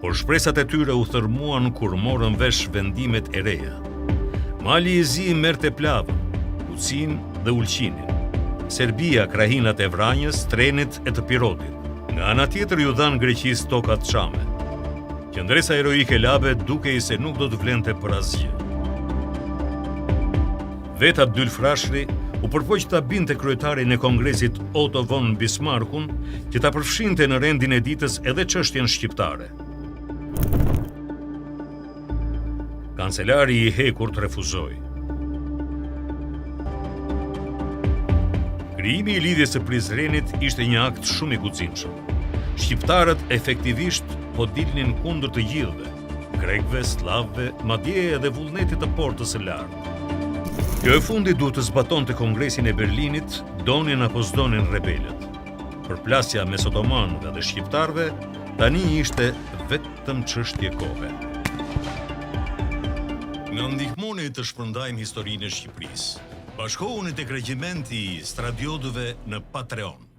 por shpresat e tyre u thërmuan kur morën vesh vendimet e reja. Mali i Zi merrte Plavën, Kucin dhe Ulqinin. Serbia krahinat e Vranjës, Trenit e të Pirotit. Nga ana tjetër ju dhanë Greqisë tokat çame. Qendresa heroike Labe dukej se nuk do të vlente për asgjë. Vetë Abdyl Frashëri u përpoq ta binte kryetarin e Kongresit Otto von Bismarckun që ta përfshinte në rendin e ditës edhe çështjen shqiptare. Kancelari i hekur të refuzoi. Krijimi i lidhjes së Prizrenit ishte një akt shumë i guximshëm. Shqiptarët efektivisht po dilnin kundër të gjithëve, grekëve, slavëve, madje edhe vullnetit të portës së lartë. Kjo e fundit duhet të zbatonte Kongresin e Berlinit, donin apo s'donin rebelët. Përplasja mes otomanëve dhe shqiptarëve tani ishte vetëm çështje kohe. Në ndihmoni të shpërndajmë historinë e Shqipërisë. Bashkohuni tek regjimenti i Stradiodëve në Patreon.